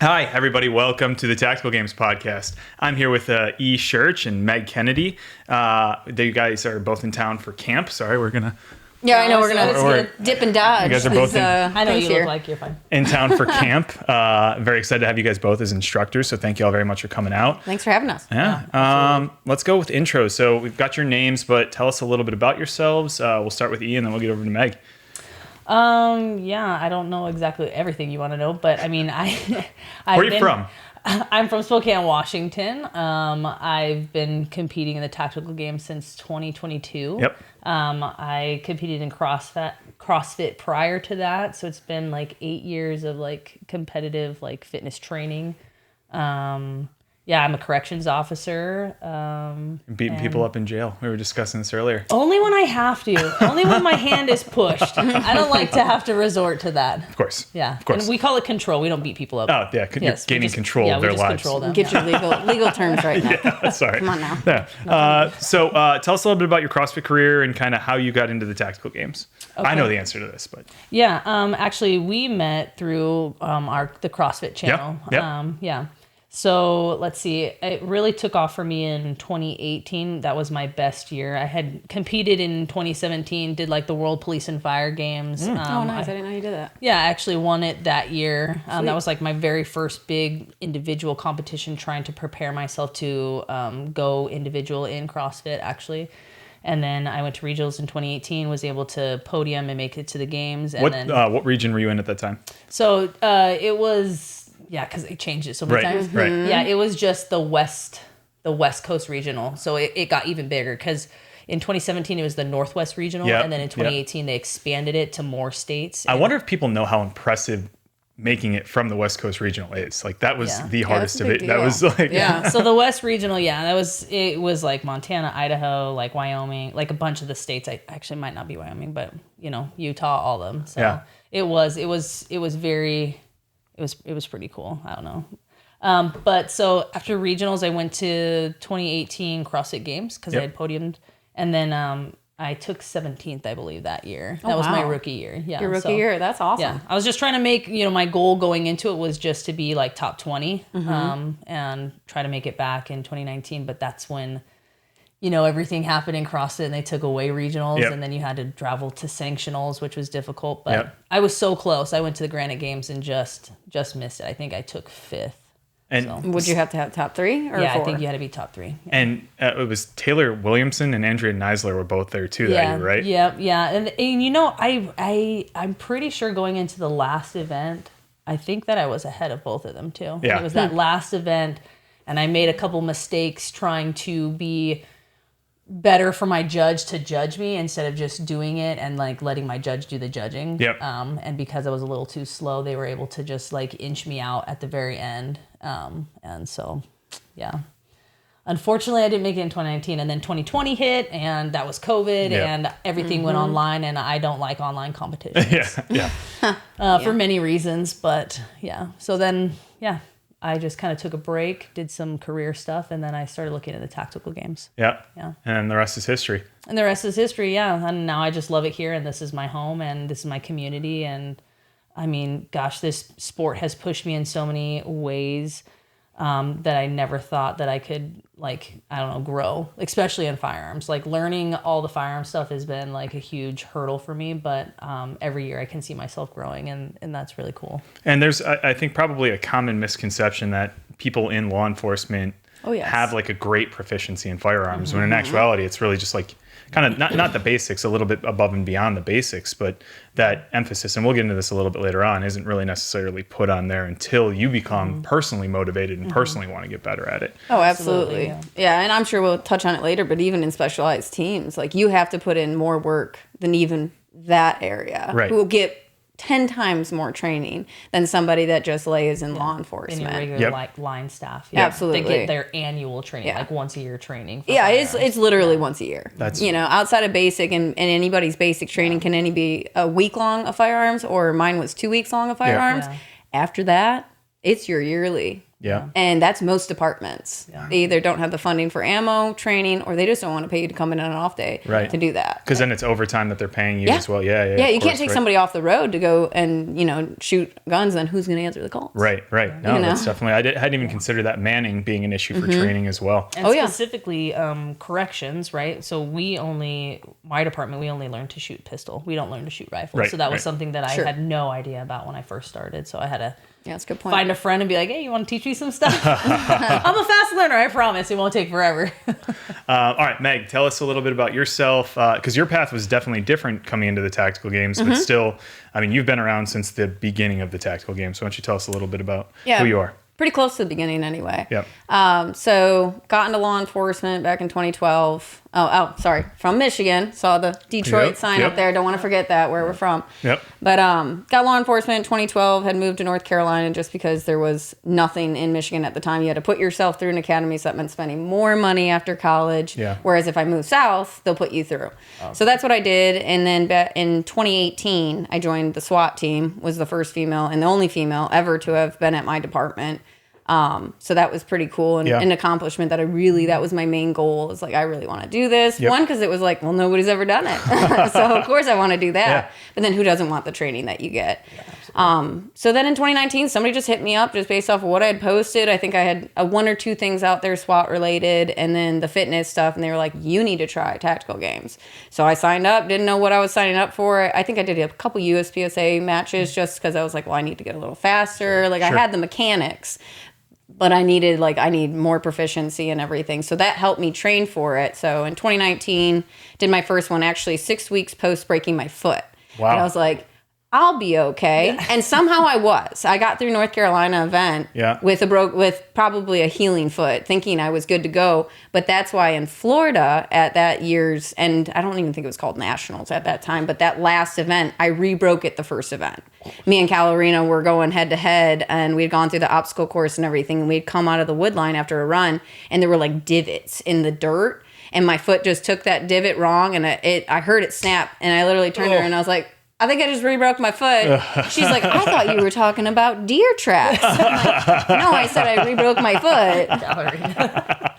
Hi, everybody. Welcome to the Tactical Games Podcast. I'm here with Ehea Schuerch and Meg Kennedy. You guys are both in town for camp. Sorry, we're going to... Yeah, I know. We're gonna dip and dodge. You guys are both I know you look like you're fine. in town for camp. Very excited to have you guys both as instructors. So thank you all very much for coming out. Thanks for having us. Yeah. Let's go with intros. So we've got your names, but tell us a little bit about yourselves. We'll start with Ehea and then we'll get over to Meg. Yeah, I don't know exactly everything you want to know, but I mean, Where are you from? I'm from Spokane, Washington. I've been competing in the tactical game since 2022. Yep. I competed in CrossFit prior to that, so it's been like 8 years of like competitive like fitness training. Yeah, I'm a corrections officer. Beating people up in jail. We were discussing this earlier. Only when I have to. Only when my hand is pushed. I don't like to have to resort to that. Of course. Yeah. Of course. And we call it control. We don't beat people up. Oh, yeah. You're gaining control of their lives. Control them. Get your legal terms right now. Yeah, sorry. Come on now. Yeah. So tell us a little bit about your CrossFit career and kind of how you got into the tactical games. Okay. I know the answer to this, but... Yeah. Actually, we met through the CrossFit channel. Yep. Yeah. So let's see, it really took off for me in 2018. That was my best year. I had competed in 2017, did like the World Police and Fire Games. Oh, nice. I didn't know you did that. Yeah, I actually won it that year. That was like my very first big individual competition, trying to prepare myself to go individual in CrossFit, actually. And then I went to regionals in 2018, was able to podium and make it to the games. And what region were you in at that time? So it was... Yeah, because they changed it so many times. Right. Yeah, it was just the West Coast regional. So it got even bigger because in 2017 it was the Northwest regional, and then in 2018 they expanded it to more states. I wonder if people know how impressive making it from the West Coast regional is. Like that was the hardest of it. Deal. That was like So the West regional, it was like Montana, Idaho, like Wyoming, like a bunch of the states. I actually might not be Wyoming, but Utah, all of them. So it was pretty cool. I don't know. But so after regionals, I went to 2018 CrossFit Games because I had podiumed. And then I took 17th, I believe, that year. That was my rookie year. Yeah, your rookie year. That's awesome. Yeah, I was just trying to make, my goal going into it was just to be like top 20 and try to make it back in 2019. But that's when... everything happened in CrossFit and they took away regionals and then you had to travel to sanctionals, which was difficult. But I was so close. I went to the Granite Games and just missed it. I think I took 5th. And would you have to have top 3 or 4? I think you had to be top 3. Yeah. And it was Taylor Williamson and Andrea Neisler were both there too that year, right? Yeah. And I'm pretty sure going into the last event, I think that I was ahead of both of them too. Yeah. It was that last event and I made a couple mistakes trying to be better for my judge to judge me instead of just doing it and like letting my judge do the judging. Yep. And because I was a little too slow, they were able to just like inch me out at the very end. And so, yeah. Unfortunately, I didn't make it in 2019, and then 2020 hit, and that was COVID, and everything went online, and I don't like online competitions. For many reasons, but yeah. So then, I just kind of took a break, did some career stuff, and then I started looking at the tactical games. Yeah. And the rest is history. And the rest is history, yeah. And now I just love it here, and this is my home, and this is my community. And I mean, gosh, this sport has pushed me in so many ways that I never thought that I could, grow, especially in firearms. Like learning all the firearm stuff has been like a huge hurdle for me, but every year I can see myself growing, and that's really cool. And there's, I think, probably a common misconception that people in law enforcement have like a great proficiency in firearms, when in actuality it's really just like kind of not the basics, a little bit above and beyond the basics, but that emphasis, and we'll get into this a little bit later on, isn't really necessarily put on there until you become personally motivated and personally want to get better at it. Oh, absolutely. Yeah, and I'm sure we'll touch on it later, but even in specialized teams, like you have to put in more work than even that area. Right. Who will get 10 times more training than somebody that just lays in law enforcement. In your regular line staff. Absolutely. They get their annual training, like once a year training. It's literally once a year. That's outside of basic and anybody's basic training can any be a week long of firearms, or mine was 2 weeks long of firearms. After that, it's your yearly. Yeah. And that's most departments. Yeah. They either don't have the funding for ammo training, or they just don't want to pay you to come in on an off day to do that. Because then it's overtime that they're paying you as well. Yeah. Yeah, you can't take somebody off the road to go and, shoot guns, then who's going to answer the calls? Right. No, that's definitely, hadn't even considered that manning being an issue for training as well. And specifically corrections, right? So my department, we only learned to shoot pistol. We don't learn to shoot rifle. Right, so that was something that I had no idea about when I first started. So I had to that's a good point. Find a friend and be like, hey, you want to teach me some stuff? I'm a fast learner, I promise. It won't take forever. All right, Meg, tell us a little bit about yourself, because your path was definitely different coming into the tactical games, but still, I mean, you've been around since the beginning of the tactical games. So why don't you tell us a little bit about who you are? Pretty close to the beginning anyway. Yep. So got into law enforcement back in 2012. Sorry, from Michigan. Saw the Detroit sign up there. Don't want to forget that, where we're from. Yep. But got law enforcement in 2012, had moved to North Carolina just because there was nothing in Michigan at the time. You had to put yourself through an academy, so that meant spending more money after college. Yeah. Whereas if I moved south, they'll put you through. So that's what I did. And then in 2018, I joined the SWAT team, was the first female and the only female ever to have been at my department. So that was pretty cool and an accomplishment that that was my main goal, is like, I really want to do this. One, because it was like, well, nobody's ever done it. So of course I want to do that. Yeah. But then who doesn't want the training that you get? Yeah, so then in 2019, somebody just hit me up just based off of what I had posted. I think I had one or two things out there SWAT related, and then the fitness stuff. And they were like, you need to try tactical games. So I signed up, didn't know what I was signing up for. I think I did a couple USPSA matches just because I was like, well, I need to get a little faster. Like I had the mechanics, but I need more proficiency and everything. So that helped me train for it. So in 2019, did my first one actually 6 weeks post breaking my foot. Wow. And I was like, I'll be okay. Yeah. And somehow I was. I got through North Carolina event with probably a healing foot, thinking I was good to go. But that's why in Florida at that year's, and I don't even think it was called Nationals at that time, but that last event, I rebroke it the first event. Me and Cal Arena were going head to head, and we'd gone through the obstacle course and everything, and we'd come out of the wood line after a run, and there were like divots in the dirt, and my foot just took that divot wrong, and I heard it snap, and I literally turned to her and I was like, I think I just re-broke my foot. She's like, I thought you were talking about deer tracks. I'm like, no, I said I re-broke my foot.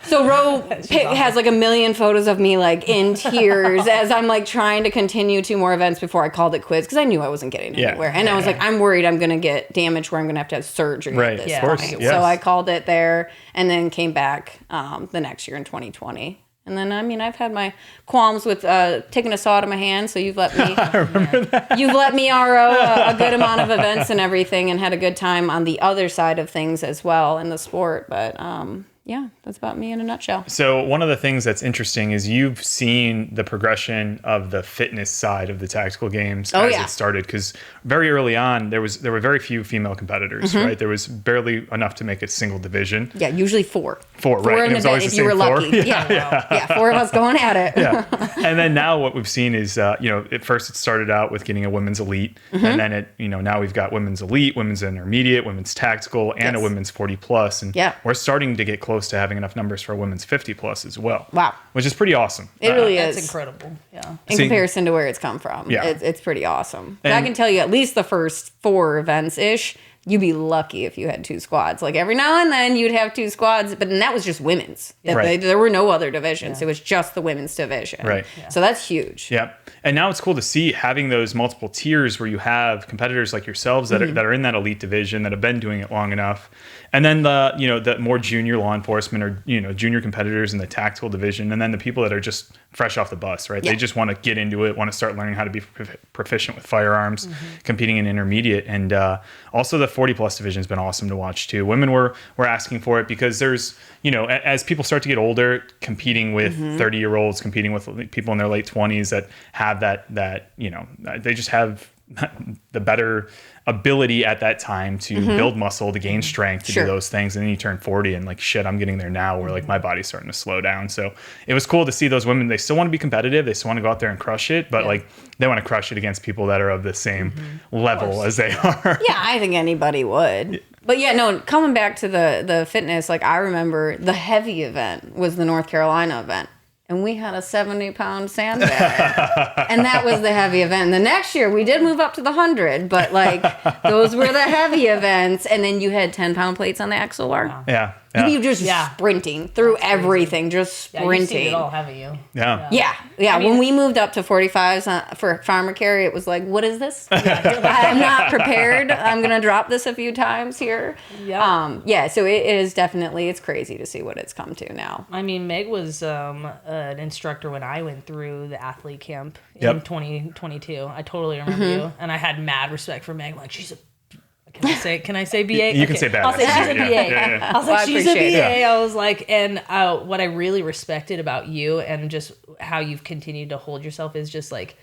So Ro has like a million photos of me like in tears as I'm like trying to continue 2 more events before I called it quits, because I knew I wasn't getting anywhere. And I was like, I'm worried I'm going to get damage where I'm going to have surgery at this point. Yes. So I called it there and then came back the next year in 2020. And then, I mean, I've had my qualms with taking a saw to my hand, so you've let me you've let me RO a good amount of events and everything, and had a good time on the other side of things as well in the sport. But yeah, that's about me in a nutshell. So one of the things that's interesting is you've seen the progression of the fitness side of the tactical games as it started, because very early on there were very few female competitors, right? There was barely enough to make a single division. Yeah, usually 4. 4, right? And it was always the same, if you were 4. Lucky. Yeah, 4 of us going at it. And then now what we've seen is, at first it started out with getting a women's elite, and then now we've got women's elite, women's intermediate, women's tactical, and a women's 40 plus, and we're starting to get close to having enough numbers for a women's 50 plus as well. Wow. Which is pretty awesome. It really is. That's incredible. Yeah. In comparison to where it's come from. Yeah. It's pretty awesome. I can tell you at least the first 4 events-ish, you'd be lucky if you had 2 squads. Like every now and then you'd have 2 squads, but then that was just women's. Right. There were no other divisions. It was just the women's division. Right. Yeah. So that's huge. Yeah. And now it's cool to see having those multiple tiers where you have competitors like yourselves that are in that elite division that have been doing it long enough. And then the more junior law enforcement or, junior competitors in the tactical division. And then the people that are just fresh off the bus, right? Yeah. They just want to get into it, want to start learning how to be proficient with firearms, competing in intermediate. And also the 40 plus division has been awesome to watch too. Women were asking for it because there's, as people start to get older, competing with 30-year-olds, competing with people in their late 20s that have that they just have the better ability at that time to build muscle, to gain strength, to do those things. And then you turn 40 and like, shit, I'm getting there now where like my body's starting to slow down. So it was cool to see those women. They still want to be competitive. They still want to go out there and crush it, but like they want to crush it against people that are of the same level as they are. Yeah, I think anybody would. But yeah, no, coming back to the fitness, like I remember the heavy event was the North Carolina event. and we had a 70-pound sandbag. And that was the heavy event. And the next year, we did move up to the 100, but like those were the heavy events. And then you had 10-pound plates on the axle bar. Wow. Yeah. You just sprinting through everything, just sprinting. You've seen it all, haven't you? Yeah. I mean, when we moved up to 45s for farmer carry, it was like, what is this? I'm not prepared. I'm going to drop this a few times here. Yeah. So it is definitely, it's crazy to see what it's come to now. I mean, Meg was an instructor when I went through the athlete camp in 2022. I totally remember you. And I had mad respect for Meg. Like, she's a Can I say BA? You can say badass. I'll say she's a BA. I was like, she's a BA. I was like, and what I really respected about you and just how you've continued to hold yourself is just like,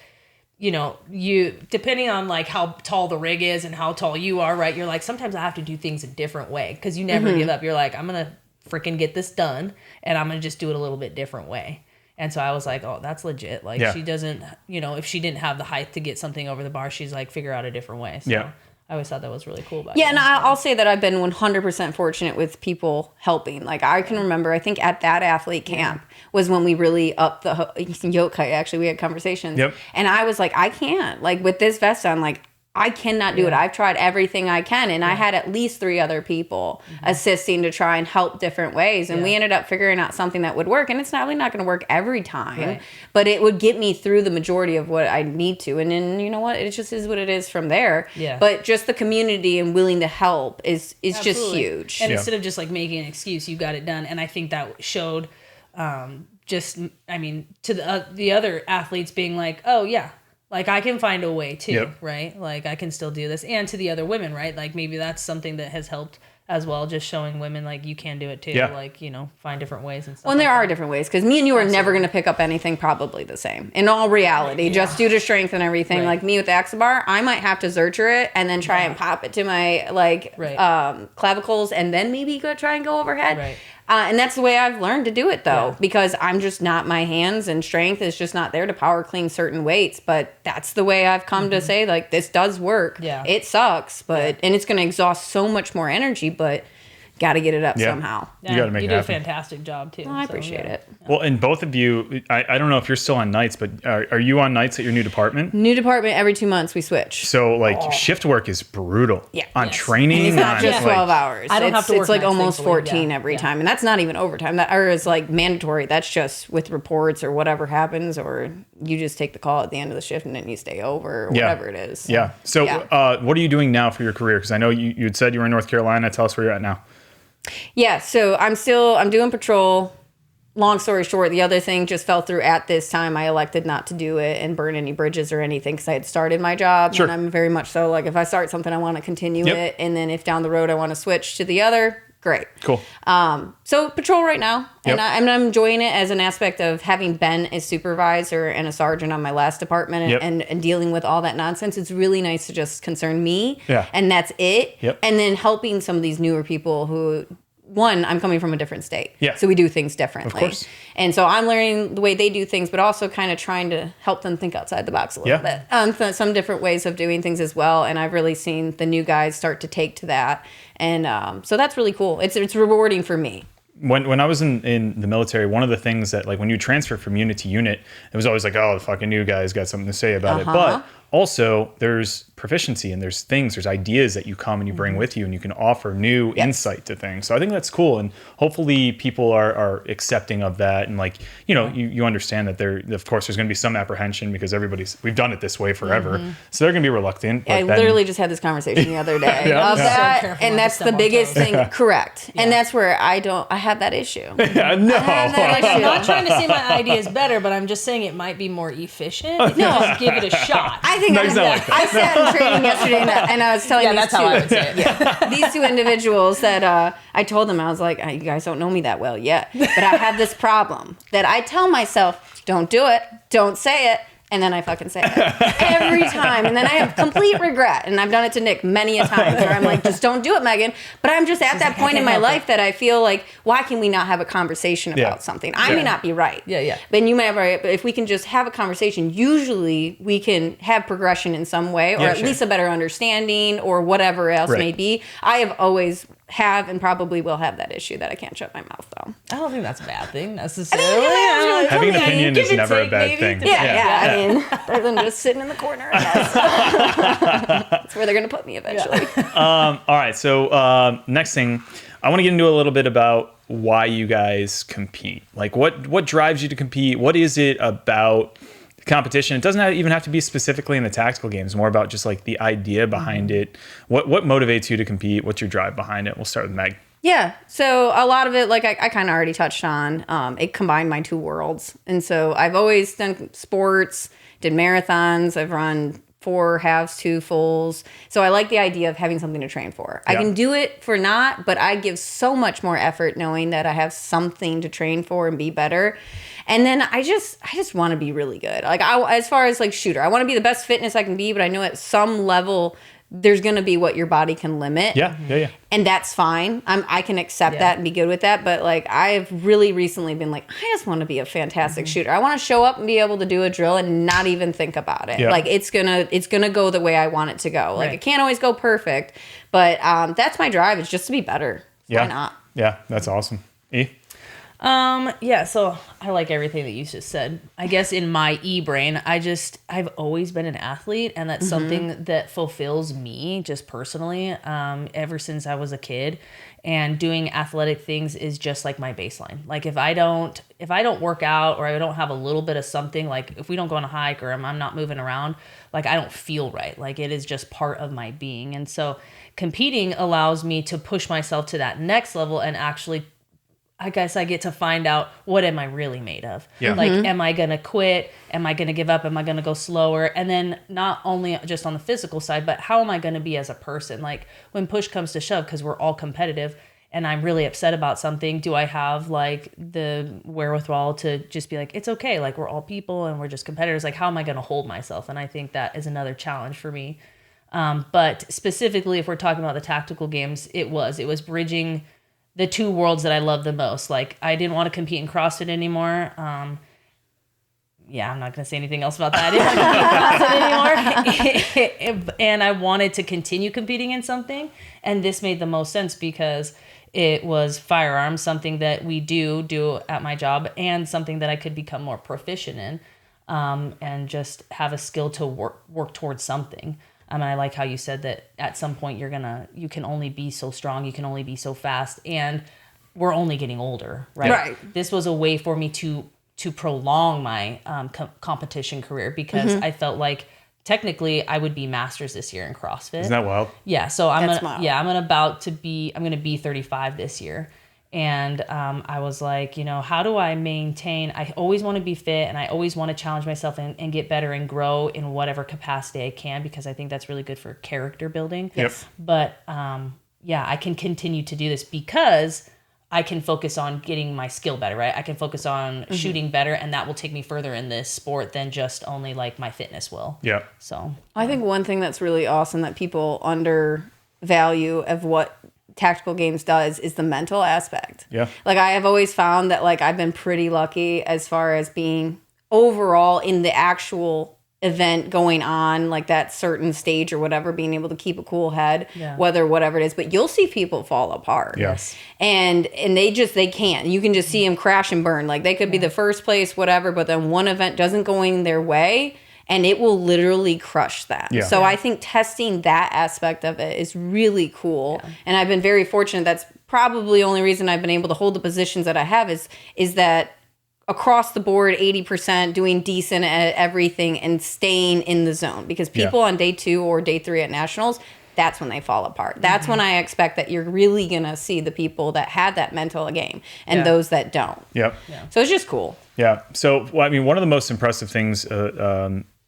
you, depending on like how tall the rig is and how tall you are, right? You're like, sometimes I have to do things a different way because you never give up. You're like, I'm going to freaking get this done and I'm going to just do it a little bit different way. And so I was like, oh, that's legit. Like she doesn't, if she didn't have the height to get something over the bar, she's like, figure out a different way. So. I always thought that was really cool about you. And I'll say that I've been 100% fortunate with people helping. Like I can remember, I think at that athlete camp was when we really upped the yoke height. Actually, we had conversations. And I was like, I can't. Like with this vest on, like I cannot do it. I've tried everything I can. And I had at least 3 other people assisting to try and help different ways. And we ended up figuring out something that would work. And it's not really not going to work every time, but it would get me through the majority of what I need to. And then, you know what? It just is what it is from there. But just the community and willing to help is just huge. And instead of just like making an excuse, you got it done. And I think that showed to the other athletes being like, oh, yeah. Like, I can find a way, too, right? Like, I can still do this. And to the other women, right? Like, maybe that's something that has helped as well, just showing women, like, you can do it, too. Like, find different ways and stuff. Well, and there are different ways, because me and you are never going to pick up anything probably the same. In all reality, just due to strength and everything. Like, me with the axle bar, I might have to zercher it and then try and pop it to my, clavicles and then maybe try and go overhead. And that's the way I've learned to do it, though, because I'm just not, my hands and strength is just not there to power clean certain weights. But that's the way I've come to say, like, this does work. It sucks, but, and it's going to exhaust so much more energy, but got to get it up somehow. You got to make it happen. You do a fantastic job, too. Oh, I appreciate it. Well, and both of you, I don't know if you're still on nights, but are you on nights at your new department? New department, every 2 months we switch. So, like, shift work is brutal. On training. And it's not just 12 hours. I don't have to work it's like nights, almost 14 every time. And that's not even overtime. That is like mandatory. That's just with reports or whatever happens, or you just take the call at the end of the shift and then you stay over or whatever it is. So, what are you doing now for your career? Because I know you had said you were in North Carolina. Tell us where you're at now. So I'm doing patrol. Long story short, the other thing just fell through at this time. I elected not to do it and burn any bridges or anything because I had started my job. And I'm very much so like, if I start something, I want to continue it. And then if down the road I want to switch to the other, great. Cool. So patrol right now. And I'm enjoying it as an aspect of having been a supervisor and a sergeant on my last department and dealing with all that nonsense. It's really nice to just concern me. And that's it. And then helping some of these newer people who, one, I'm coming from a different state. So we do things differently. Of course. And so I'm learning the way they do things, but also kind of trying to help them think outside the box a little bit. Some different ways of doing things as well. And I've really seen the new guys start to take to that. And so that's really cool. It's rewarding for me. When I was in the military, one of the things that, like, when you transfer from unit to unit, it was always like, oh, the fucking new guy's got something to say about it. But also, there's proficiency and there's ideas that you come and you bring with you, and you can offer new insight to things. So I think that's cool, and hopefully people are accepting of that, and like, you understand that of course there's going to be some apprehension because we've done it this way forever, so they're going to be reluctant. I literally just had this conversation the other day of that, and that's the biggest thing. Correct, and that's where I have that issue. I'm not trying to say my idea is better, but I'm just saying it might be more efficient if you just give it a shot. I sat in training yesterday and I was telling these that's how I would say it. These 2 individuals that I told them, I was like, you guys don't know me that well yet, but I have this problem that I tell myself, don't do it, don't say it. And then I fucking say it every time. And then I have complete regret. And I've done it to Nick many a time where I'm like, just don't do it, Megan. But I'm just at that point in my life that I feel like, why can we not have a conversation about something? I may not be right. But you may have right. But if we can just have a conversation, usually we can have progression in some way, or at least a better understanding or whatever else may be. I have always have and probably will have that issue that I can't shut my mouth though. I don't think that's a bad thing necessarily. Having an opinion is never a bad thing. Yeah. I mean, other than just sitting in the corner, I guess. That's where they're going to put me eventually. All right. So next thing, I want to get into a little bit about why you guys compete. Like what drives you to compete? What is it about competition? It doesn't even have to be specifically in the tactical games, more about just like the idea behind it. What motivates you to compete? What's your drive behind it? We'll start with Meg. Yeah. So a lot of it, like I kind of already touched on, it combined my two worlds. And so I've always done sports, did marathons. I've run 4 halves, 2 fulls. So I like the idea of having something to train for. I can do it for not, but I give so much more effort knowing that I have something to train for and be better. And then I just want to be really good. Like as far as like shooter, I want to be the best fitness I can be, but I know at some level there's going to be what your body can limit. Yeah. And that's fine. I can accept that and be good with that. But like I've really recently been like, I just want to be a fantastic shooter. I want to show up and be able to do a drill and not even think about it. Like it's gonna go the way I want it to go. Like it can't always go perfect, but that's my drive. It's just to be better. Why not? Yeah, that's awesome. E? So I like everything that you just said. I guess in my brain, I've always been an athlete, and that's something that fulfills me just personally, ever since I was a kid. And doing athletic things is just like my baseline. Like if I don't work out, or I don't have a little bit of something, like if we don't go on a hike, or I'm not moving around, like I don't feel right. Like it is just part of my being. And so competing allows me to push myself to that next level and actually, I guess I get to find out, what am I really made of? Yeah. Like, am I going to quit? Am I going to give up? Am I going to go slower? And then not only just on the physical side, but how am I going to be as a person? Like when push comes to shove, because we're all competitive and I'm really upset about something, do I have like the wherewithal to just be like, it's okay. Like we're all people and we're just competitors. Like how am I going to hold myself? And I think that is another challenge for me. But specifically, if we're talking about the tactical games, it was bridging the two worlds that I love the most. Like I didn't want to compete in CrossFit anymore. I'm not going to say anything else about that. I didn't want to compete anymore. And I wanted to continue competing in something. And this made the most sense because it was firearms, something that we do at my job, and something that I could become more proficient in, and just have a skill to work towards something. And I like how you said that at some point you can only be so strong, you can only be so fast, and we're only getting older, right? This was a way for me to prolong my competition career, because I felt like technically I would be masters this year in CrossFit. Isn't that wild? Yeah. So I'm going to be 35 this year. And I was like, how do I maintain? I always want to be fit, and I always want to challenge myself and get better and grow in whatever capacity I can, because I think that's really good for character building. Yes. But I can continue to do this because I can focus on getting my skill better, right? I can focus on shooting better, and that will take me further in this sport than just only like my fitness will. Yeah. So I think one thing that's really awesome that people undervalue of what tactical games does is the mental aspect. Yeah. Like I have always found that like I've been pretty lucky as far as being overall in the actual event going on, like that certain stage or whatever, being able to keep a cool head, whatever it is. But you'll see people fall apart. Yes. And they can't. You can just see them crash and burn. Like they could be the first place, whatever, but then one event doesn't going their way, and it will literally crush them. Yeah. So I think testing that aspect of it is really cool. Yeah. And I've been very fortunate. That's probably the only reason I've been able to hold the positions that I have is that across the board, 80% doing decent at everything and staying in the zone. Because people on day 2 or day 3 at nationals, that's when they fall apart. That's when I expect that you're really going to see the people that have that mental game and those that don't. Yep. Yeah. So it's just cool. Yeah. So, I mean, one of the most impressive things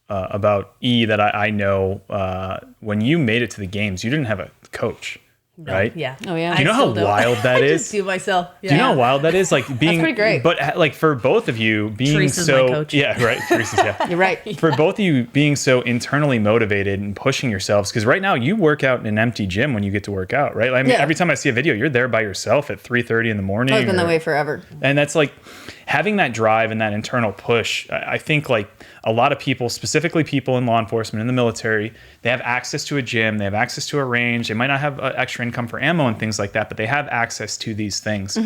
about E that I know, when you made it to the games, you didn't have a coach, right? Yeah. Oh, yeah. Do you know how wild that is? I just do myself. Yeah. Do you know how wild that is? Like being, that's pretty great. But like for both of you being Teresa's so, my coach. yeah, right. Teresa's, yeah. You're right. For both of you being so internally motivated and pushing yourselves, because right now you work out in an empty gym when you get to work out, right? I mean, every time I see a video, you're there by yourself at 3:30 in the morning. I've been that way forever. And that's like, having that drive and that internal push, I think like a lot of people, specifically people in law enforcement, in the military, they have access to a gym, they have access to a range, they might not have extra income for ammo and things like that, but they have access to these things.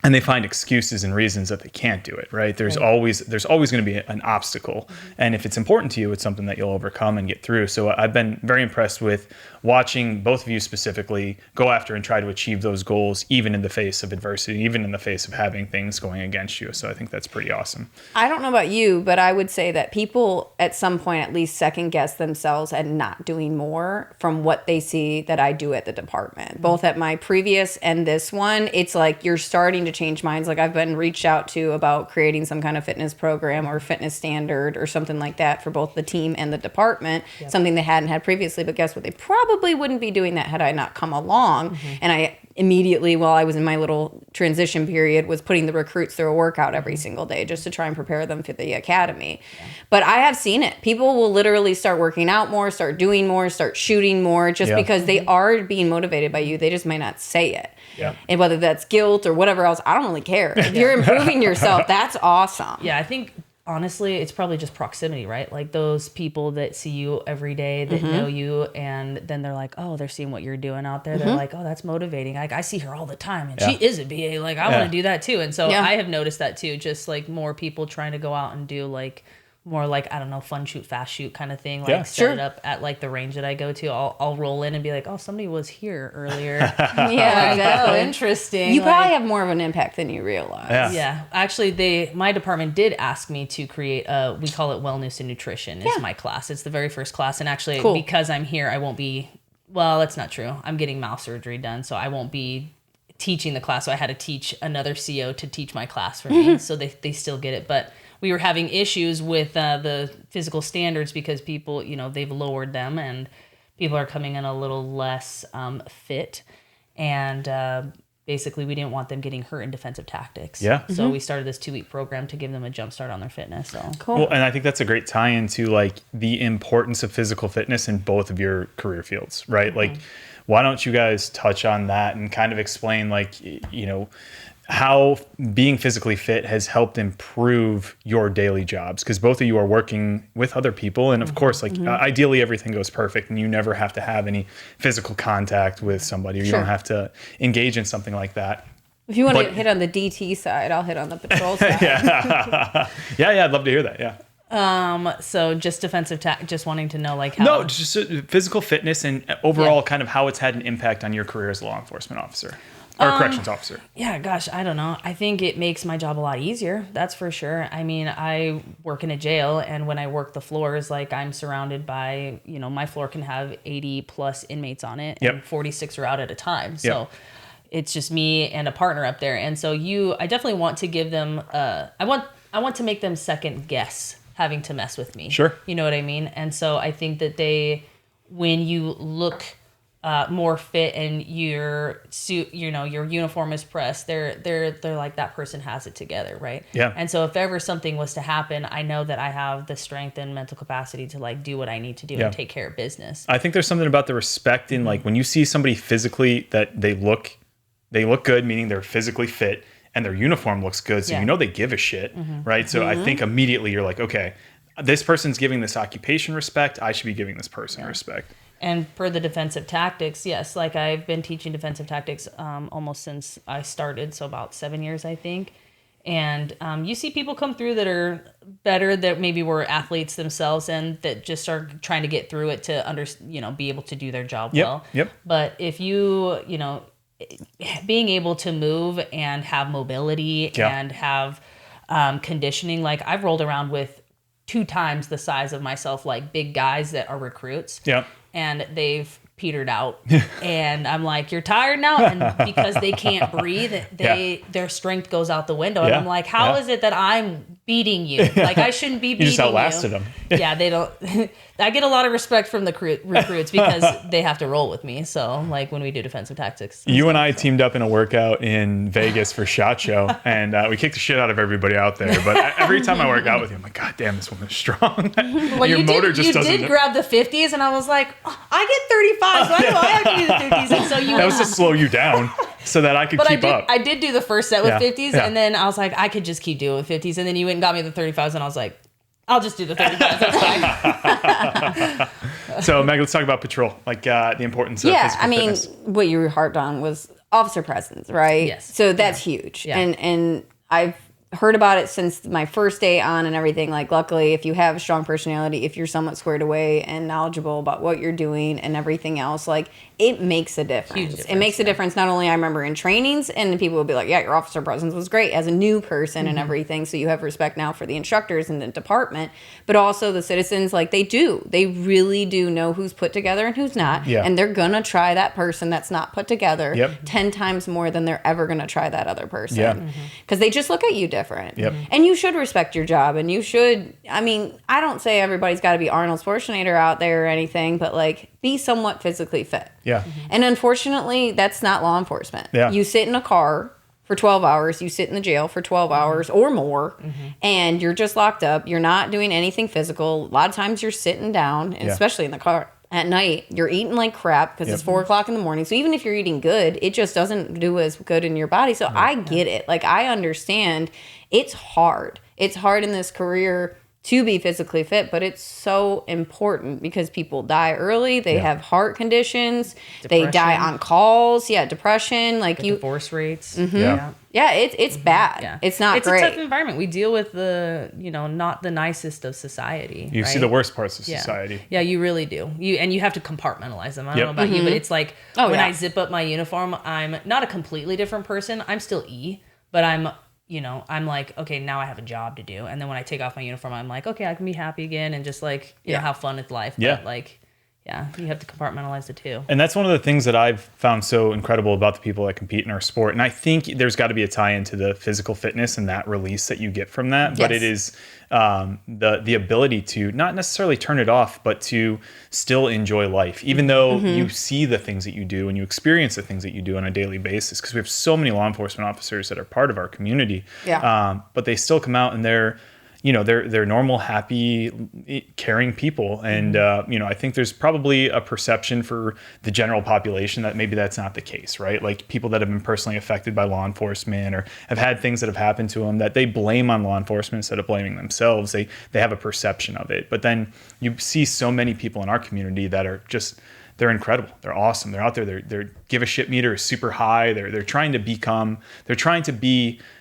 And they find excuses and reasons that they can't do it, right? There's always going to be an obstacle. And if it's important to you, it's something that you'll overcome and get through. So I've been very impressed with watching both of you specifically go after and try to achieve those goals, even in the face of adversity, even in the face of having things going against you. So I think that's pretty awesome. I don't know about you, but I would say that people at some point at least second guess themselves at not doing more from what they see that I do at the department. Both at my previous and this one, it's like you're starting to change minds. Like I've been reached out to about creating some kind of fitness program or fitness standard or something like that for both the team and the department, something they hadn't had previously. But guess what? They probably wouldn't be doing that had I not come along. And I immediately, while I was in my little transition period, was putting the recruits through a workout every single day just to try and prepare them for the academy. But I have seen it. People will literally start working out more, start doing more, start shooting more just because they are being motivated by you. They just might not say it. And whether that's guilt or whatever else, I don't really care. If you're improving yourself, that's awesome. Yeah, I think honestly, it's probably just proximity, right? Like those people that see you every day, that know you, and then they're like, oh, they're seeing what you're doing out there. They're like, oh, that's motivating. Like I see her all the time, and she is a BA. Like I want to do that too. And so I have noticed that too. Just like more people trying to go out and do like more like, I don't know, fun shoot, fast shoot kind of thing. Like set it up at like the range that I go to. I'll roll in and be like, oh, somebody was here earlier. Exactly. Oh, interesting. You probably have more of an impact than you realize. Yeah. Actually, my department did ask me to create we call it wellness and nutrition is my class. It's the very first class. And actually, because I'm here, I won't be, well, that's not true. I'm getting mouth surgery done, so I won't be teaching the class. So I had to teach another CO to teach my class for me. So they still get it. But we were having issues with the physical standards because people, they've lowered them and people are coming in a little less fit. And basically, we didn't want them getting hurt in defensive tactics. So we started this 2-week program to give them a jump start on their fitness. So cool. Well, and I think that's a great tie-in to like the importance of physical fitness in both of your career fields, right? Like, why don't you guys touch on that and kind of explain like, how being physically fit has helped improve your daily jobs, because both of you are working with other people, and of course, like ideally everything goes perfect and you never have to have any physical contact with somebody, or you don't have to engage in something like that. If you want to hit on the DT side, I'll hit on the patrol side. yeah, I'd love to hear that. So just defensive just wanting to know like how. No, just physical fitness and overall kind of how it's had an impact on your career as a law enforcement officer. Or corrections officer. Yeah, gosh, I don't know. I think it makes my job a lot easier. That's for sure. I mean, I work in a jail, and when I work the floors, like I'm surrounded by, my floor can have 80 plus inmates on it, and 46 are out at a time. So it's just me and a partner up there. And so I definitely want to give them, I want to make them second guess having to mess with me. Sure. You know what I mean? And so I think that when you look more fit and your suit, your uniform is pressed, they're like, that person has it together, right? Yeah. And so if ever something was to happen, I know that I have the strength and mental capacity to like do what I need to do and take care of business. I think there's something about the respect in like when you see somebody physically that they look good, meaning they're physically fit, and their uniform looks good, so they give a shit, right? So I think immediately you're like, okay, this person's giving this occupation respect, I should be giving this person respect. And for the defensive tactics, yes, like I've been teaching defensive tactics almost since I started, so about 7 years, I think. And you see people come through that are better, that maybe were athletes themselves, and that just are trying to get through it to be able to do their job well. But if being able to move and have mobility and have conditioning, like I've rolled around with 2 times the size of myself, like big guys that are recruits. And they've petered out. And I'm like, you're tired now? And because they can't breathe, their strength goes out the window. And I'm like, how is it that I'm beating you? Like, I shouldn't be beating you. You just outlasted them. They don't. I get a lot of respect from the recruits because they have to roll with me. So, like, when we do defensive tactics. You and I teamed up in a workout in Vegas for SHOT Show, and we kicked the shit out of everybody out there. But every time I work out with you, I'm like, God damn, this woman's strong. Well, your motor just doesn't. You did grab the 50s, and I was like, I get 35, so I know I have to do the 50s. And so that was to slow you down. so that I could keep up. I did do the first set with 50s, and then I was like, I could just keep doing 50s. And then you went and got me the 35s, and I was like, I'll just do the 35s. That's fine. So, Meg, let's talk about patrol, like the importance of physical fitness. What you harped on was officer presence, right? Yes. So that's huge. Yeah. And I've heard about it since my first day on and everything. Like, luckily, if you have a strong personality, if you're somewhat squared away and knowledgeable about what you're doing and everything else, like, it makes a difference. Huge difference. It makes a difference. Not only I remember in trainings, and people will be like, yeah, your officer presence was great as a new person and everything. So you have respect now for the instructors in the department, but also the citizens, like, they really do know who's put together and who's not. Yeah. And they're going to try that person that's not put together 10 times more than they're ever going to try that other person. Yeah. Because they just look at you different. Yep. And you should respect your job. And you should, I mean, I don't say everybody's got to be Arnold Schwarzenegger out there or anything, but like, be somewhat physically fit. Yeah. And unfortunately, that's not law enforcement. Yeah. You sit in a car for 12 hours, you sit in the jail for 12 hours or more, and you're just locked up. You're not doing anything physical. A lot of times you're sitting down, and especially in the car at night, you're eating like crap because it's 4 o'clock in the morning. So even if you're eating good, it just doesn't do as good in your body. So I get it. Like, I understand it's hard. It's hard in this career to be physically fit, but it's so important because people die early. They have heart conditions. Depression. They die on calls. Yeah, depression. Like divorce rates. Yeah, it's bad. Yeah. It's not great. It's a tough environment. We deal with not the nicest of society. You see the worst parts of society. Yeah, you really do. You have to compartmentalize them. I don't know about you, but it's like when I zip up my uniform, I'm not a completely different person. I'm still E, but I'm like, okay, now I have a job to do. And then when I take off my uniform, I'm like, okay, I can be happy again and just like, have fun with life. Yeah. But like, you have to compartmentalize it too. And that's one of the things that I've found so incredible about the people that compete in our sport. And I think there's got to be a tie into the physical fitness and that release that you get from that. Yes. But it is the ability to not necessarily turn it off, but to still enjoy life, even though you see the things that you do and you experience the things that you do on a daily basis. Because we have so many law enforcement officers that are part of our community, but they still come out and they're normal, happy, caring people. And, I think there's probably a perception for the general population that maybe that's not the case, right? Like, people that have been personally affected by law enforcement or have had things that have happened to them that they blame on law enforcement instead of blaming themselves. They have a perception of it. But then you see so many people in our community that are just, they're incredible. They're awesome. They're out there. Their give a shit meter is super high. They're trying to be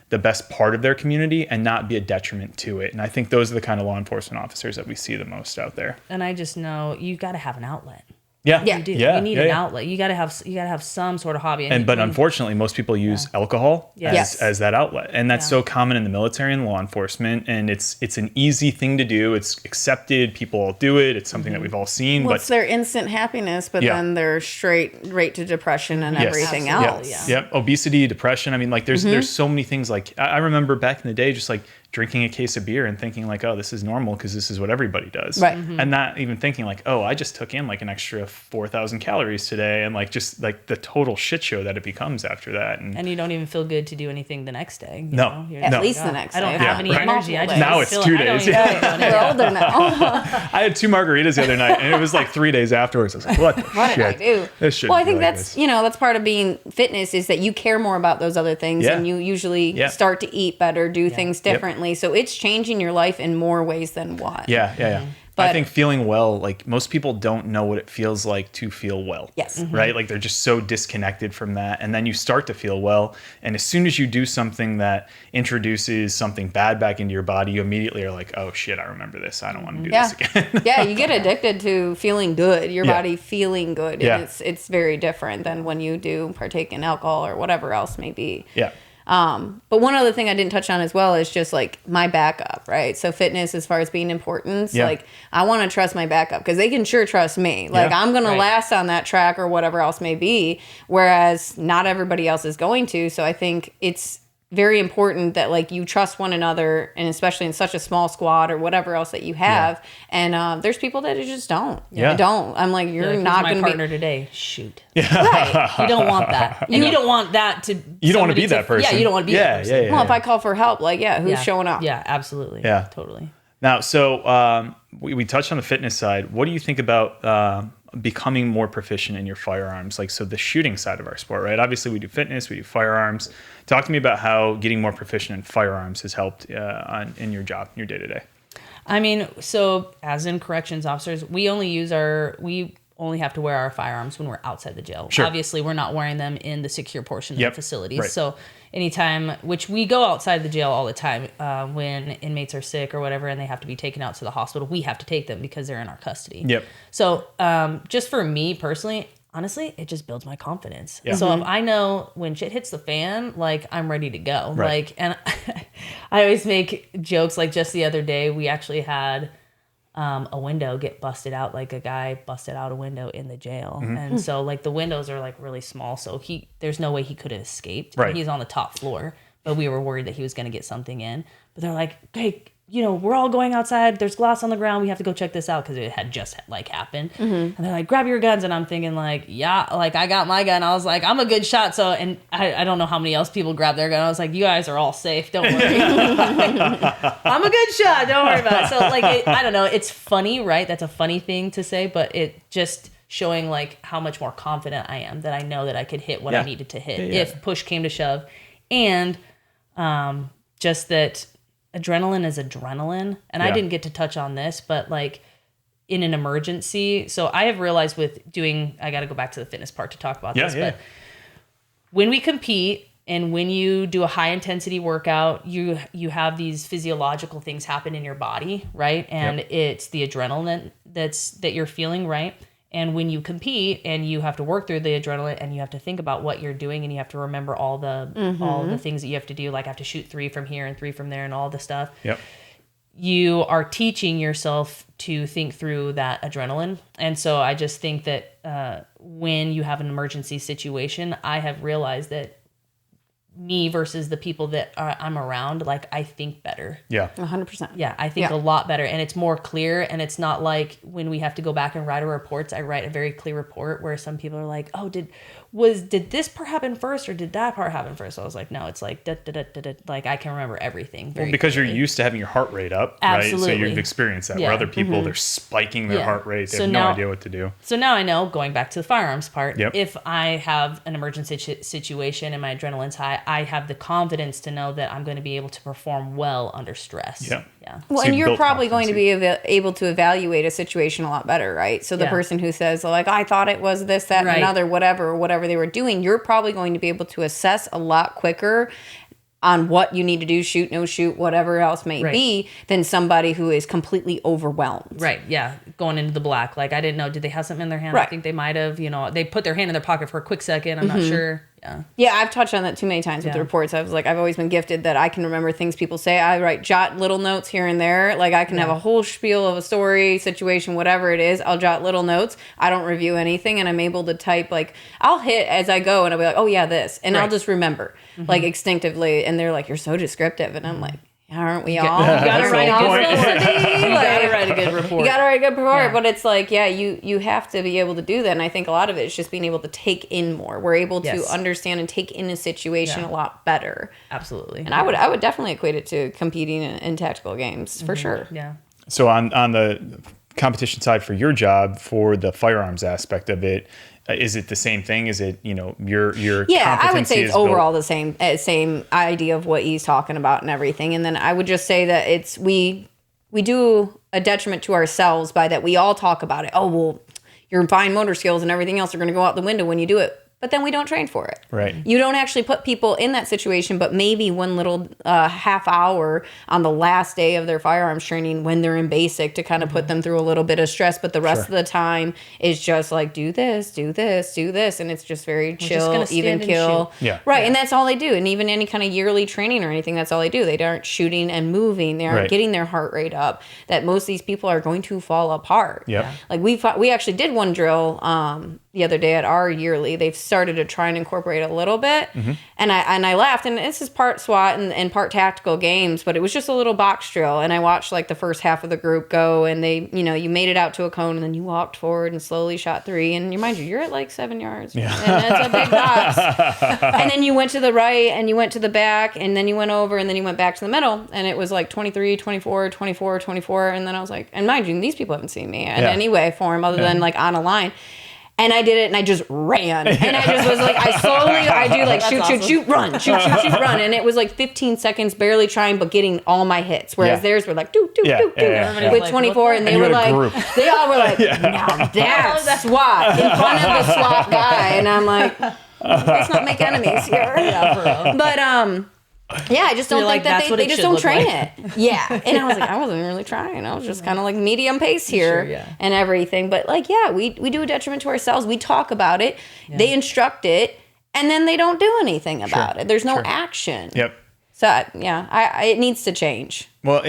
the best part of their community and not be a detriment to it. And I think those are the kind of law enforcement officers that we see the most out there. And I just know you got to have an outlet. Yeah, you do. You need an outlet. You got to have some sort of hobby. But unfortunately, most people use alcohol as that outlet, and that's so common in the military and law enforcement. And it's an easy thing to do. It's accepted. People all do it. It's something that we've all seen. Well, it's their instant happiness, but then they're straight to depression and everything else. Yep. Obesity, depression. I mean, like there's so many things. Like I remember back in the day, just like drinking a case of beer and thinking like, oh, this is normal because this is what everybody does. Right. And not even thinking like, oh, I just took in like an extra 4,000 calories today, and like just like the total shit show that it becomes after that. And you don't even feel good to do anything the next day. At least the next day. I don't have any energy. I just now it's 2 days. We're older now. I had 2 margaritas the other night, and it was like 3 days afterwards. I was like, what the shit? Did I do? Well, I think that's that's part of being fitness, is that you care more about those other things, and you usually start to eat better, do things differently. So it's changing your life in more ways than one. But I think feeling well, like most people don't know what it feels like to feel well. Yes. Right? Like they're just so disconnected from that. And then you start to feel well. And as soon as you do something that introduces something bad back into your body, you immediately are like, oh shit, I remember this. I don't want to do this again. You get addicted to feeling good, your body feeling good. And it's very different than when you do partake in alcohol or whatever else may be. Yeah. But one other thing I didn't touch on as well is just like my backup, right? So fitness, as far as being important, like I want to trust my backup because they can sure trust me. Like I'm going to last on that track or whatever else may be, whereas not everybody else is going to. So I think it's very important that like you trust one another, and especially in such a small squad or whatever else that you have. And there's people that just don't. Don't. I'm like, you're not going to be my partner today. Shoot. Right. You don't want that. And you don't want that to. You don't want to be that person. Yeah, you don't want to be that person. Well, if I call for help, like, who's showing up? Yeah, absolutely. Yeah, totally. Now, so we touched on the fitness side. What do you think about becoming more proficient in your firearms? Like, so the shooting side of our sport, right? Obviously we do fitness, we do firearms. Talk to me about how getting more proficient in firearms has helped in your job, your day to day. I mean, so as in corrections officers, we only have to wear our firearms when we're outside the jail. Sure. Obviously, we're not wearing them in the secure portion of the facilities. Right. So anytime, which we go outside the jail all the time, when inmates are sick or whatever, and they have to be taken out to the hospital, we have to take them because they're in our custody. Yep. So just for me personally, honestly, it just builds my confidence. Yeah. So if I know when shit hits the fan, like I'm ready to go. Right. Like, and I always make jokes. Like just the other day, we actually had a window get busted out. Like a guy busted out a window in the jail, and so like the windows are like really small, so there's no way he could have escaped. Right. He's on the top floor, but we were worried that he was going to get something in. But they're like, hey, we're all going outside. There's glass on the ground. We have to go check this out because it had just like happened. And they're like, grab your guns. And I'm thinking like, yeah, like I got my gun. I was like, I'm a good shot. So, and I don't know how many else people grab their gun. I was like, you guys are all safe. Don't worry. I'm a good shot. Don't worry about it. So like, I don't know. It's funny, right? That's a funny thing to say, but it just showing like how much more confident I am that I know that I could hit what I needed to hit if push came to shove. And just that adrenaline is adrenaline. And I didn't get to touch on this, but like in an emergency. So I have realized I got to go back to the fitness part to talk about this, but when we compete and when you do a high intensity workout, you have these physiological things happen in your body, right? And it's the adrenaline that you're feeling, right? And when you compete and you have to work through the adrenaline and you have to think about what you're doing and you have to remember all the things that you have to do, like I have to shoot 3 from here and 3 from there and all the stuff. Yep. You are teaching yourself to think through that adrenaline. And so I just think that when you have an emergency situation, I have realized that me versus the people that I'm around, like I think better. Yeah. 100%. Yeah. I think a lot better, and it's more clear. And it's not like when we have to go back and write our reports, I write a very clear report where some people are like, oh, did this part happen first or did that part happen first? So I was like, no, it's like, like I can remember everything. Because you're used to having your heart rate up, Absolutely. Right? So you've experienced that where other people, they're spiking their heart rate. They have no idea what to do. So now I know, going back to the firearms part, if I have an emergency situation and my adrenaline's high, I have the confidence to know that I'm going to be able to perform well under stress. Yeah. Well, so and you're probably going to be able to evaluate a situation a lot better, right? So the person who says, like, I thought it was this, that, and another, whatever they were doing, you're probably going to be able to assess a lot quicker on what you need to do, shoot, no shoot, whatever else may be, than somebody who is completely overwhelmed. Right, yeah. Going into the black. Like, I didn't know, did they have something in their hand? I think they might have, they put their hand in their pocket for a quick second. I'm not sure. Yeah, I've touched on that too many times with the reports. I was like, I've always been gifted that I can remember things people say. I jot little notes here and there. Like I can have a whole spiel of a story, situation, whatever it is. I'll jot little notes. I don't review anything, and I'm able to type, like, I'll hit as I go, and I'll be like, oh yeah, this. And I'll just remember, like instinctively. And they're like, you're so descriptive. And I'm like, aren't we all? You gotta write a good report. You gotta write a good report, but it's like, you have to be able to do that. And I think a lot of it is just being able to take in more. We're able to understand and take in a situation a lot better. Absolutely. And I would definitely equate it to competing in tactical games for sure. Yeah. So on the competition side for your job, for the firearms aspect of it, is it the same thing? Is it, your I would say it's overall the same idea of what he's talking about and everything. And then I would just say that it's we do a detriment to ourselves by that we all talk about it. Oh, well, your fine motor skills and everything else are going to go out the window when you do it. But then we don't train for it. Right. You don't actually put people in that situation, but maybe one little half hour on the last day of their firearms training when they're in basic to kind of put them through a little bit of stress. But the rest of the time is just like, do this, do this, do this. And it's just very chill, even kill. Yeah. Right. Yeah. And that's all they do. And even any kind of yearly training or anything, that's all they do. They aren't shooting and moving. They aren't getting their heart rate up. That most of these people are going to fall apart. Yeah. Like we actually did one drill the other day at our yearly, they've started to try and incorporate a little bit. And I laughed, and this is part SWAT and part tactical games, but it was just a little box drill. And I watched like the first half of the group go, and they, you made it out to a cone, and then you walked forward and slowly shot 3. And mind you're at like 7 yards. Yeah. And that's a big box. And then you went to the right, and you went to the back, and then you went over, and then you went back to the middle. And it was like 23, 24, 24, 24. And then I was like, and mind you, these people haven't seen me in any way, form, other than like on a line. And I did it, and I just ran. And I just was like, I do like shoot, run, shoot, run. And it was like 15 seconds, barely trying, but getting all my hits. Whereas theirs were like, do. With 24. And they were like, they all were like, now that's SWAT in front of the SWAT guy. And I'm like, let's not make enemies here. Yeah, for real. But, yeah, I just don't think that they just don't train it. Yeah. And I was like, I wasn't really trying. I was just kind of like medium pace here and everything. But like, we do a detriment to ourselves. We talk about it. Yeah. They instruct it. And then they don't do anything about it. There's no action. Yep. So, it needs to change. Well,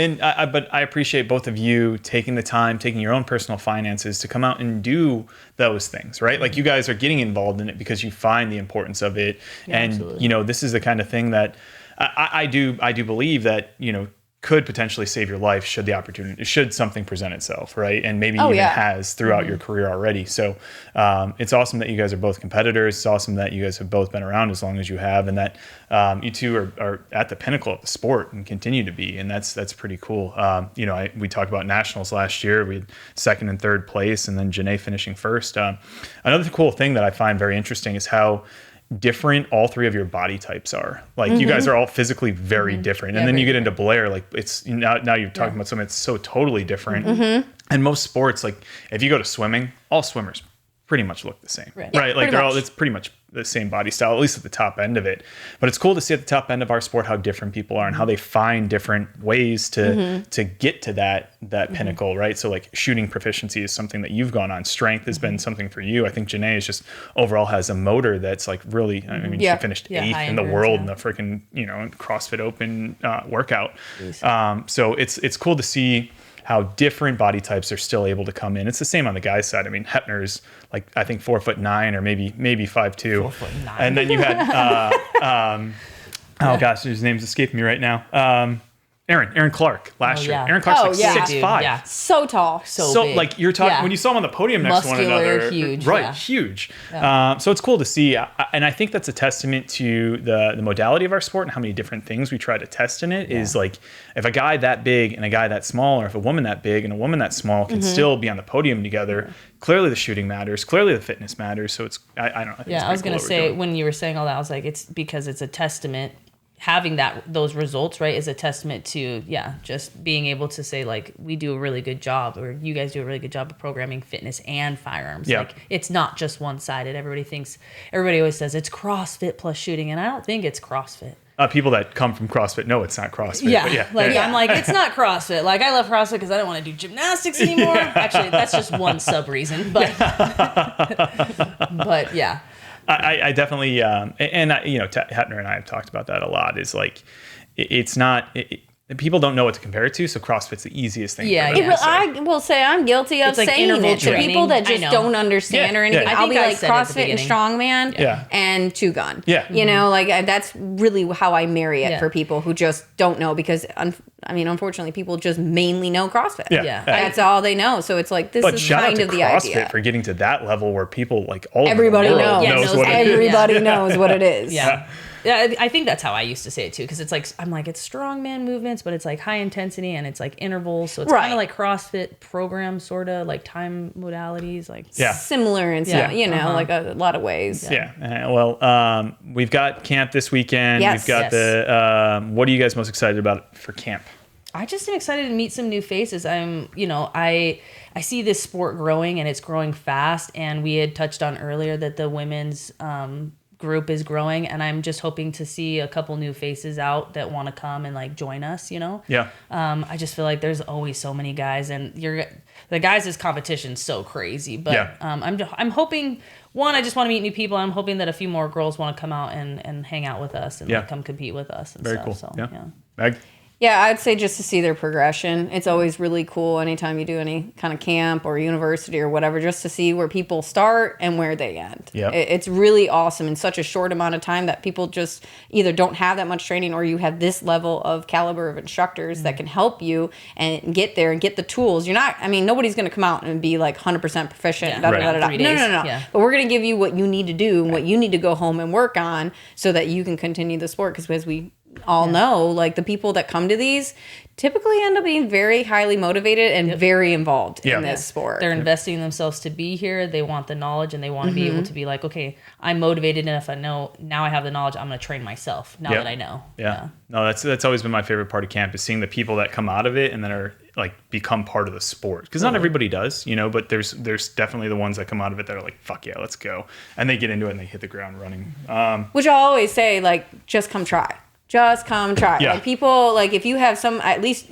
but I appreciate both of you taking the time, taking your own personal finances to come out and do those things, right? Like you guys are getting involved in it because you find the importance of it. Yeah, and, absolutely. This is the kind of thing that I do believe that, could potentially save your life should something present itself, right? And maybe has throughout your career already. So it's awesome that you guys are both competitors. It's awesome that you guys have both been around as long as you have, and that you two are at the pinnacle of the sport and continue to be. And that's pretty cool. We talked about nationals last year. We had 2nd and 3rd place, and then Janae finishing 1st. Another cool thing that I find very interesting is how different all 3 of your body types are. Like you guys are all physically very different. And then you get into Blair, like it's now you're talking about something that's so totally different. And most sports, like if you go to swimming, all swimmers pretty much look the same, right? Like it's pretty much the same body style, at least at the top end of it. But it's cool to see at the top end of our sport how different people are and how they find different ways to get to that pinnacle, right? So like shooting proficiency is something that you've gone on. Strength has been something for you. I think Janae is just overall has a motor that's like really, she finished 8th in the world in the freaking, CrossFit Open workout. So it's cool to see how different body types are still able to come in. It's the same on the guys' side. I mean, Heppner's like, I think 4'9" or maybe 5'2". 4'9". And then you had, oh gosh, his name's escaping me right now. Aaron Clark last year. Aaron Clark's 6'5". Yeah. So tall. So like you're talking, when you saw them on the podium next to one another. Huge. Right, huge. Yeah. So it's cool to see. And I think that's a testament to the modality of our sport and how many different things we try to test in it. Is like, if a guy that big and a guy that small, or if a woman that big and a woman that small can still be on the podium together, clearly the shooting matters, clearly the fitness matters. So it's, I don't know. I think I was going to say, when you were saying all that, I was like, it's because it's a testament. Having those results, right, is a testament to, just being able to say, like, we do a really good job, or you guys do a really good job of programming fitness and firearms. Yeah. Like, it's not just one-sided. Everybody always says it's CrossFit plus shooting, and I don't think it's CrossFit. People that come from CrossFit know it's not CrossFit. Yeah, I'm like, it's not CrossFit. Like, I love CrossFit because I don't want to do gymnastics anymore. Actually, that's just one sub-reason, but but yeah. I definitely, Heppner and I have talked about that a lot, is like, it's not, people don't know what to compare it to, so CrossFit's the easiest thing. I will say I'm guilty of saying it to people that just don't understand or anything. I'll be like CrossFit and strongman and two gun. Like that's really how I marry it for people who just don't know, because unfortunately people just mainly know CrossFit. That's all they know. So it's like, this is kind of the idea. But shout out to CrossFit for getting to that level where people like all everybody over the world knows what it is. Everybody knows what it is. Yeah, I think that's how I used to say it too, because it's like, I'm like, it's strongman movements, but it's like high intensity and it's like intervals, so it's kind of like CrossFit program, sort of like time modalities, like similar in like a lot of ways. We've got camp this weekend. We've got the. What are you guys most excited about for camp? I just am excited to meet some new faces. I see this sport growing, and it's growing fast. And we had touched on earlier that the women's group is growing, and I'm just hoping to see a couple new faces out that want to come and like join us. I just feel like there's always so many guys, and the guys' competition's so crazy. But I'm hoping. One, I just want to meet new people. I'm hoping that a few more girls want to come out and hang out with us and like, come compete with us and Very stuff. cool. So, Meg? Yeah, I'd say just to see their progression. It's always really cool anytime you do any kind of camp or university or whatever, just to see where people start and where they end. Yep. It's really awesome in such a short amount of time that people just either don't have that much training or you have this level of caliber of instructors that can help you and get there and get the tools. You're not, I mean, nobody's going to come out and be like 100% proficient. Yeah. No. Yeah. But we're going to give you what you need to do and what you need to go home and work on so that you can continue the sport. Because as we all know, like the people that come to these typically end up being very highly motivated and very involved in this sport. They're investing in themselves to be here. They want the knowledge and they want to be able to be like, okay, I'm motivated enough. I know now I have the knowledge. I'm going to train myself now that I know. Yeah. No, that's always been my favorite part of camp is seeing the people that come out of it and then are like become part of the sport. Because not everybody does, you know, but there's definitely the ones that come out of it that are like, fuck yeah, let's go. And they get into it and they hit the ground running. Which I'll always say, like, just come try. Just come try. Yeah. Like people, like if you have some, at least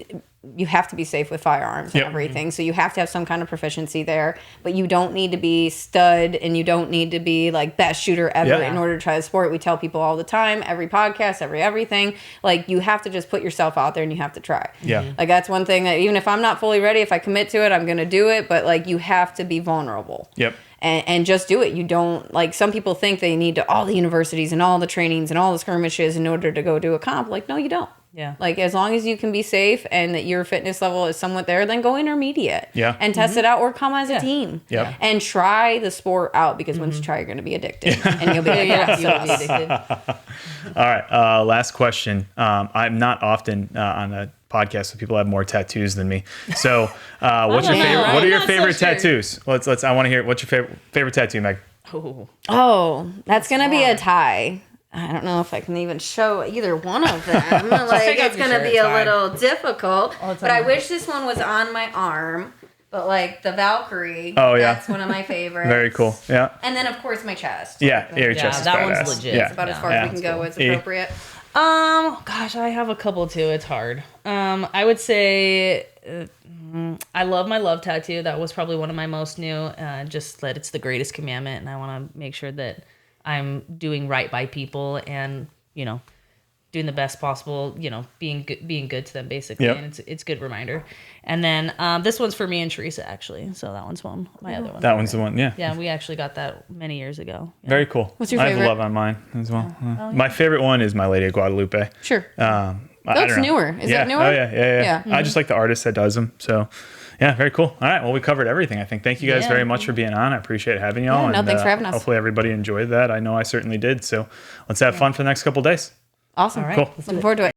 you have to be safe with firearms and everything. So you have to have some kind of proficiency there, but you don't need to be stud and you don't need to be like best shooter ever in order to try the sport. We tell people all the time, every podcast, everything, like you have to just put yourself out there and you have to try. Yeah. Like that's one thing that even if I'm not fully ready, if I commit to it, I'm going to do it. But like you have to be vulnerable. Yep. And just do it. You don't, like some people think they need to all the universities and all the trainings and all the skirmishes in order to go do a comp. Like, no, you don't. Yeah. Like as long as you can be safe and that your fitness level is somewhat there, then go intermediate. Yeah. And test it out or come as a team. Yep. And try the sport out because once you try, you're going to be addicted. And you'll be like, You'll be addicted. All right. Last question. I'm not often on a podcast with people who have more tattoos than me. So what's your favorite? Right? What are your Not favorite so sure. tattoos? Let's. I want to hear. What's your favorite tattoo, Meg? oh, that's going to be a tie. I don't know if I can even show either one of them. Like take off it's your going to shirt, be a fine. little difficult. Oh, it's But on I your- wish this one was on my arm. But like the Valkyrie, Oh, yeah. that's one of my favorites. Very cool. Yeah. And then of course my chest. Yeah. Your chest is that badass. one's legit. Yeah. That's about as far Yeah. as we can go. It's E. appropriate. Gosh, I have a couple too. It's hard. I would say I love my love tattoo. That was probably one of my most new. Just that it's the greatest commandment, and I want to make sure that I'm doing right by people, and you know, doing the best possible. You know, being good to them basically, Yep. and it's a good reminder. And then this one's for me and Teresa actually. So that one's my other one. That one's the one. Yeah. Yeah, we actually got that many years ago. Yeah. Very cool. What's your I have favorite? love on mine as well. My favorite one is My Lady of Guadalupe. Sure. I That's don't know. newer. Is yeah. that newer? Oh yeah. Yeah. I just like the artist that does them. So, yeah, very cool. All right, well, we covered everything. I think. Thank you guys Yeah. very much for being on. I appreciate having y'all. Yeah, no, thanks for having us. Hopefully, everybody enjoyed that. I know I certainly did. So, let's have fun for the next couple of days. Awesome. All right. Cool. Let's do Looking it. forward to it.